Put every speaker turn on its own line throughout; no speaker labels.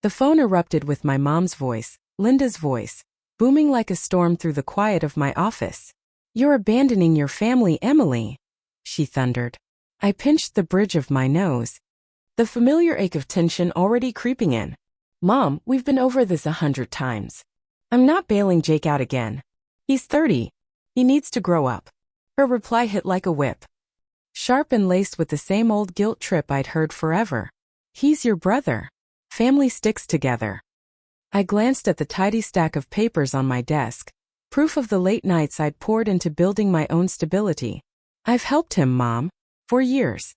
The phone erupted with my mom's voice, Linda's voice, booming like a storm through the quiet of my office. "You're abandoning your family, Emily," she thundered. I pinched the bridge of my nose, the familiar ache of tension already creeping in. "Mom, we've been over this 100 times. I'm not bailing Jake out again. He's 30. He needs to grow up." Her reply hit like a whip, sharp and laced with the same old guilt trip I'd heard forever. "He's your brother. Family sticks together." I glanced at the tidy stack of papers on my desk, proof of the late nights I'd poured into building my own stability. "I've helped him, Mom, for years.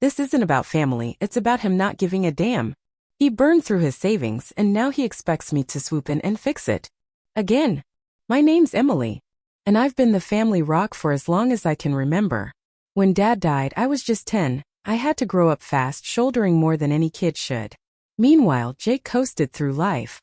This isn't about family, it's about him not giving a damn. He burned through his savings and now he expects me to swoop in and fix it. Again. My name's Emily, and I've been the family rock for as long as I can remember. When Dad died, I was just 10. I had to grow up fast, shouldering more than any kid should. Meanwhile, Jake coasted through life,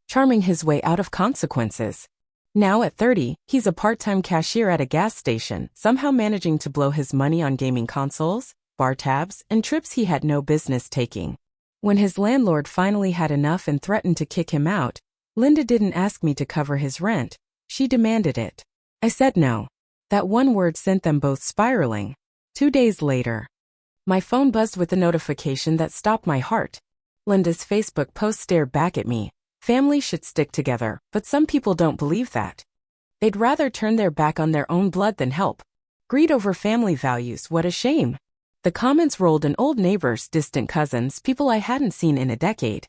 charming his way out of consequences. Now at 30, he's a part-time cashier at a gas station, somehow managing to blow his money on gaming consoles, bar tabs, and trips he had no business taking. When his landlord finally had enough and threatened to kick him out, Linda didn't ask me to cover his rent. She demanded it. I said no. That one word sent them both spiraling. 2 days later, my phone buzzed with a notification that stopped my heart. Linda's Facebook post stared back at me. "Families should stick together, but some people don't believe that. They'd rather turn their back on their own blood than help. Greed over family values, what a shame." The comments rolled in: old neighbors, distant cousins, people I hadn't seen in a decade.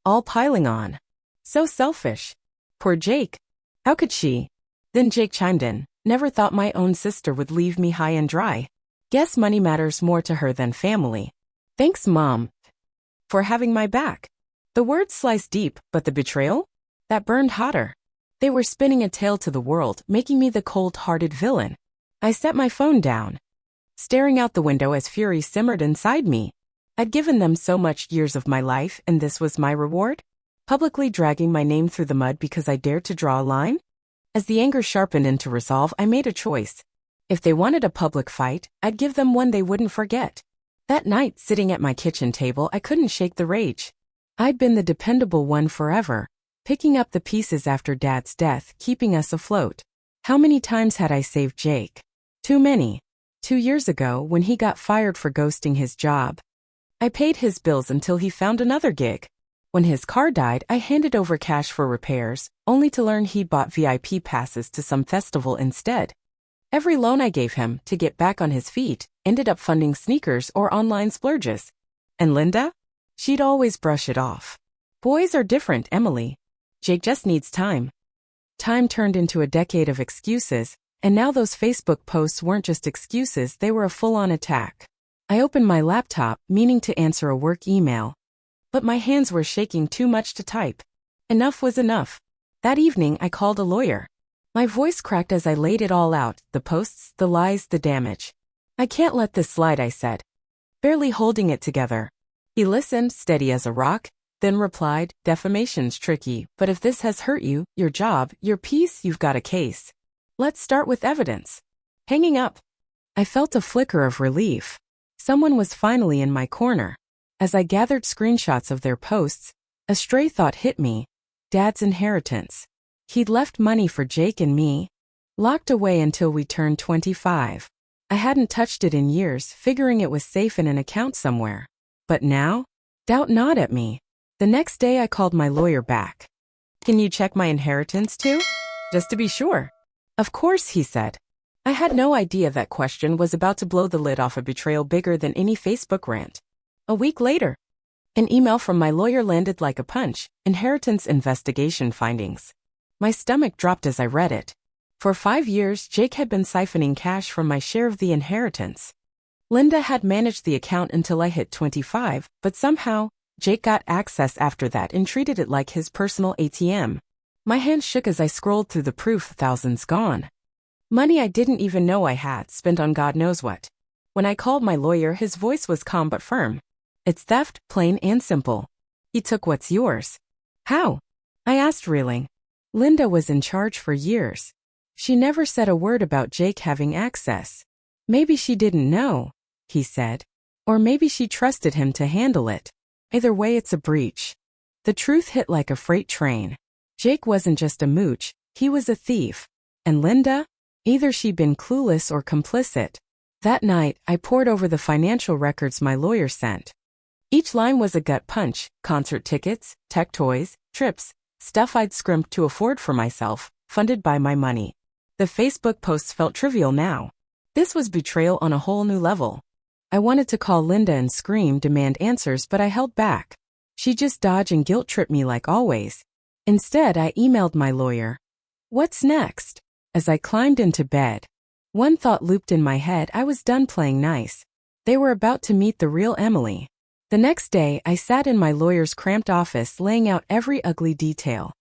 All piling on. "So selfish. Poor Jake. How could she?" Then Jake chimed in. "Never thought my own sister would leave me high and dry. Guess money matters more to her than family. Thanks, Mom, for having my back." The words sliced deep, but the betrayal? That burned hotter. They were spinning a tale to the world, making me the cold-hearted villain. I set my phone down, staring out the window as fury simmered inside me. I'd given them so much, years of my life, and this was my reward? Publicly dragging my name through the mud because I dared to draw a line? As the anger sharpened into resolve, I made a choice. If they wanted a public fight, I'd give them one they wouldn't forget. That night, sitting at my kitchen table, I couldn't shake the rage. I'd been the dependable one forever, picking up the pieces after Dad's death, keeping us afloat. How many times had I saved Jake? Too many. 2 years ago, when he got fired for ghosting his job, I paid his bills until he found another gig. When his car died, I handed over cash for repairs, only to learn he'd bought VIP passes to some festival instead. Every loan I gave him, to get back on his feet, ended up funding sneakers or online splurges. And Linda? She'd always brush it off. "Boys are different, Emily. Jake just needs time." Time turned into a decade of excuses, and now those Facebook posts weren't just excuses, they were a full-on attack. I opened my laptop, meaning to answer a work email, but my hands were shaking too much to type. Enough was enough. That evening, I called a lawyer. My voice cracked as I laid it all out, the posts, the lies, the damage. "I can't let this slide," I said, barely holding it together. He listened, steady as a rock, then replied, "Defamation's tricky, but if this has hurt you, your job, your peace, you've got a case. Let's start with evidence." Hanging up, I felt a flicker of relief. Someone was finally in my corner. As I gathered screenshots of their posts, a stray thought hit me. Dad's inheritance. He'd left money for Jake and me, locked away until we turned 25. I hadn't touched it in years, figuring it was safe in an account somewhere. But now? Doubt gnawed at me. The next day I called my lawyer back. "Can you check my inheritance too? Just to be sure." "Of course," he said. I had no idea that question was about to blow the lid off a betrayal bigger than any Facebook rant. A week later, an email from my lawyer landed like a punch. "Inheritance investigation findings." My stomach dropped as I read it. For 5 years, Jake had been siphoning cash from my share of the inheritance. Linda had managed the account until I hit 25, but somehow, Jake got access after that and treated it like his personal ATM. My hands shook as I scrolled through the proof, thousands gone. Money I didn't even know I had, spent on God knows what. When I called my lawyer, his voice was calm but firm. "It's theft, plain and simple. He took what's yours." "How?" I asked, reeling. Linda was in charge for years. She never said a word about Jake having access. "Maybe she didn't know," he said. "Or maybe she trusted him to handle it. Either way, it's a breach." The truth hit like a freight train. Jake wasn't just a mooch, he was a thief. And Linda? Either she'd been clueless or complicit. That night, I pored over the financial records my lawyer sent. Each line was a gut punch: concert tickets, tech toys, trips, stuff I'd scrimped to afford for myself, funded by my money. The Facebook posts felt trivial now. This was betrayal on a whole new level. I wanted to call Linda and scream, demand answers, but I held back. She'd just dodge and guilt-trip me like always. Instead, I emailed my lawyer. What's next? As I climbed into bed, one thought looped in my head: I was done playing nice. They were about to meet the real Emily. The next day, I sat in my lawyer's cramped office laying out every ugly detail.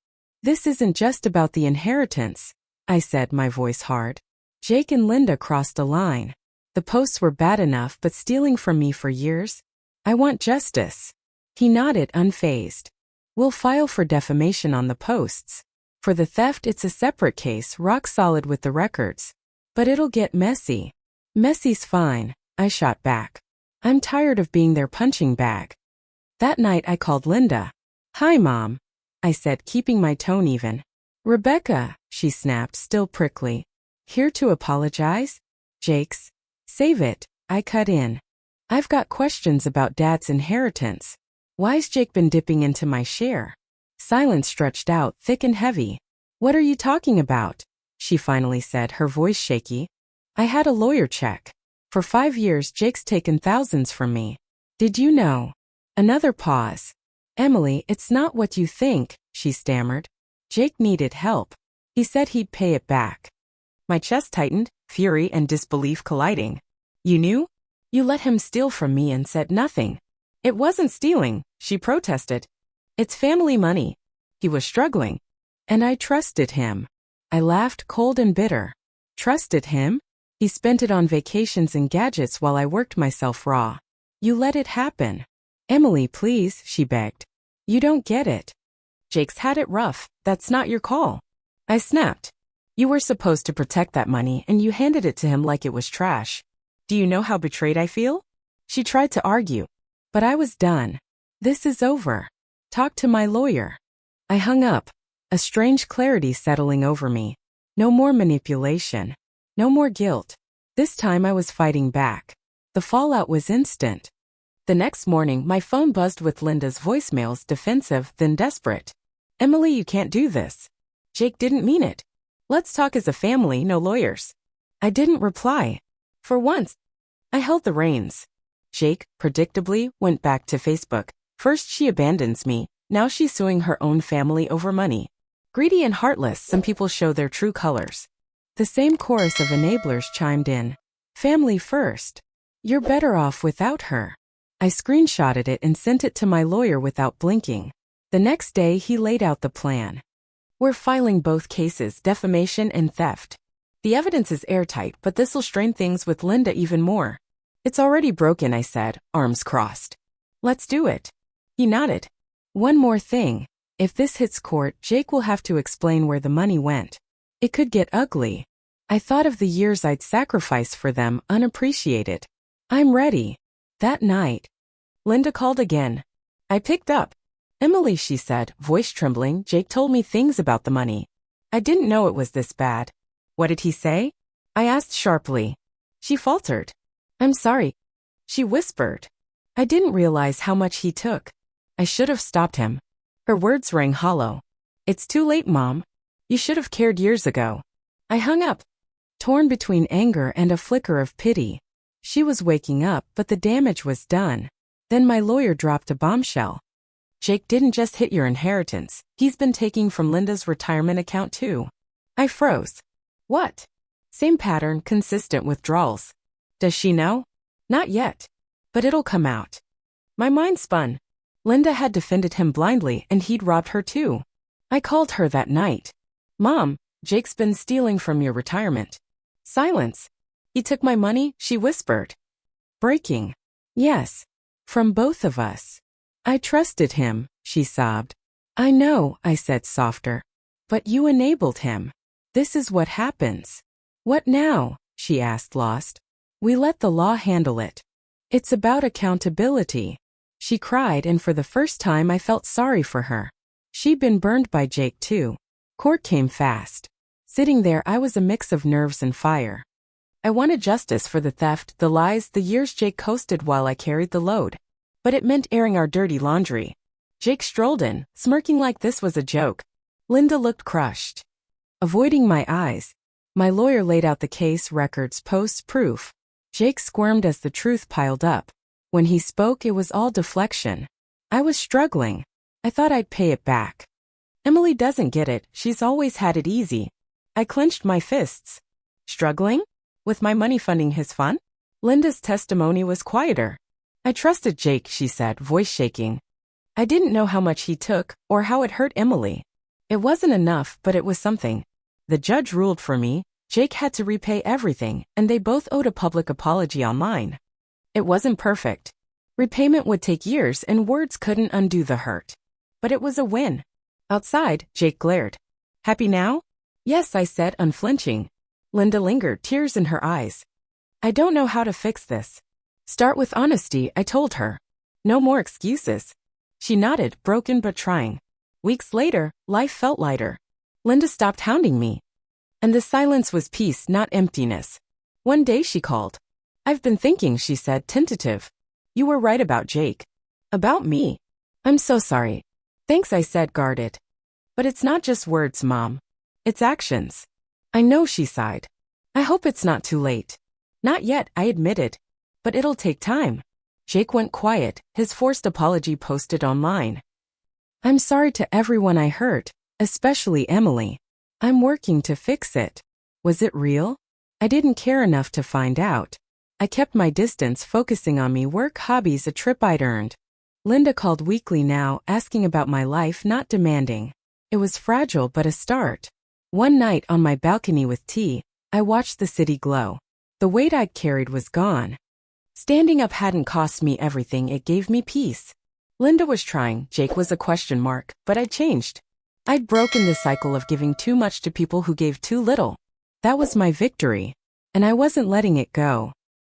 This isn't just about the inheritance, I said, my voice hard. Jake and Linda crossed a line. The posts were bad enough, but stealing from me for years? I want justice. He nodded, unfazed. We'll file for defamation on the posts. For the theft, it's a separate case, rock solid with the records. But it'll get messy. Messy's fine, I shot back. I'm tired of being their punching bag. That night I called Linda. Hi, Mom, I said, keeping my tone even. Rebecca, she snapped, still prickly. Here to apologize? Jake's. Save it, I cut in. I've got questions about Dad's inheritance. Why's Jake been dipping into my share? Silence stretched out, thick and heavy. What are you talking about? She finally said, her voice shaky. I had a lawyer check. For 5 years, Jake's taken thousands from me. Did you know? Another pause. Emily, it's not what you think, she stammered. Jake needed help. He said he'd pay it back. My chest tightened, fury and disbelief colliding. You knew? You let him steal from me and said nothing. It wasn't stealing, she protested. It's family money. He was struggling. And I trusted him. I laughed, cold and bitter. Trusted him? He spent it on vacations and gadgets while I worked myself raw. You let it happen. Emily, please, she begged. You don't get it. Jake's had it rough. That's not your call. I snapped. You were supposed to protect that money and you handed it to him like it was trash. Do you know how betrayed I feel? She tried to argue. But I was done. This is over. Talk to my lawyer. I hung up, a strange clarity settling over me. No more manipulation. No more guilt. This time I was fighting back. The fallout was instant. The next morning, my phone buzzed with Linda's voicemails, defensive, then desperate. Emily, you can't do this. Jake didn't mean it. Let's talk as a family, no lawyers. I didn't reply. For once, I held the reins. Jake, predictably, went back to Facebook. First she abandons me, now she's suing her own family over money. Greedy and heartless, some people show their true colors. The same chorus of enablers chimed in. Family first. You're better off without her. I screenshotted it and sent it to my lawyer without blinking. The next day he laid out the plan. We're filing both cases, defamation and theft. The evidence is airtight, but this'll strain things with Linda even more. It's already broken, I said, arms crossed. Let's do it. He nodded. One more thing. If this hits court, Jake will have to explain where the money went. It could get ugly. I thought of the years I'd sacrificed for them, unappreciated. I'm ready. That night, Linda called again. I picked up. Emily, she said, voice trembling, Jake told me things about the money. I didn't know it was this bad. What did he say? I asked sharply. She faltered. I'm sorry, she whispered. I didn't realize how much he took. I should have stopped him. Her words rang hollow. It's too late, Mom. You should have cared years ago. I hung up, torn between anger and a flicker of pity. She was waking up, but the damage was done. Then my lawyer dropped a bombshell. Jake didn't just hit your inheritance. He's been taking from Linda's retirement account too. I froze. What? Same pattern, consistent withdrawals. Does she know? Not yet. But it'll come out. My mind spun. Linda had defended him blindly and he'd robbed her too. I called her that night. Mom, Jake's been stealing from your retirement. Silence. He took my money, she whispered. Breaking. Yes. From both of us. I trusted him, she sobbed. I know, I said softer. But you enabled him. This is what happens. What now? She asked, lost. We let the law handle it. It's about accountability. She cried, and for the first time I felt sorry for her. She'd been burned by Jake too. Court came fast. Sitting there, I was a mix of nerves and fire. I wanted justice for the theft, the lies, the years Jake coasted while I carried the load. But it meant airing our dirty laundry. Jake strolled in, smirking like this was a joke. Linda looked crushed. Avoiding my eyes, my lawyer laid out the case, records, posts, proof. Jake squirmed as the truth piled up. When he spoke, it was all deflection. I was struggling. I thought I'd pay it back. Emily doesn't get it, she's always had it easy. I clenched my fists. Struggling? With my money funding his fun? Linda's testimony was quieter. I trusted Jake, she said, voice shaking. I didn't know how much he took, or how it hurt Emily. It wasn't enough, but it was something. The judge ruled for me. Jake had to repay everything, and they both owed a public apology online. It wasn't perfect. Repayment would take years, and words couldn't undo the hurt. But it was a win. Outside, Jake glared. Happy now? Yes, I said, unflinching. Linda lingered, tears in her eyes. I don't know how to fix this. Start with honesty, I told her. No more excuses. She nodded, broken but trying. Weeks later, life felt lighter. Linda stopped hounding me. And the silence was peace, not emptiness. One day she called. I've been thinking, she said, tentative. You were right about Jake. About me. I'm so sorry. Thanks, I said, guarded. But it's not just words, Mom. It's actions. I know, she sighed. I hope it's not too late. Not yet, I admitted. But it'll take time. Jake went quiet, his forced apology posted online. I'm sorry to everyone I hurt, especially Emily. I'm working to fix it. Was it real? I didn't care enough to find out. I kept my distance, focusing on me, work, hobbies, a trip I'd earned. Linda called weekly now, asking about my life, not demanding. It was fragile but a start. One night on my balcony with tea, I watched the city glow. The weight I'd carried was gone. Standing up hadn't cost me everything, it gave me peace. Linda was trying, Jake was a question mark, but I'd changed. I'd broken the cycle of giving too much to people who gave too little. That was my victory. And I wasn't letting it go.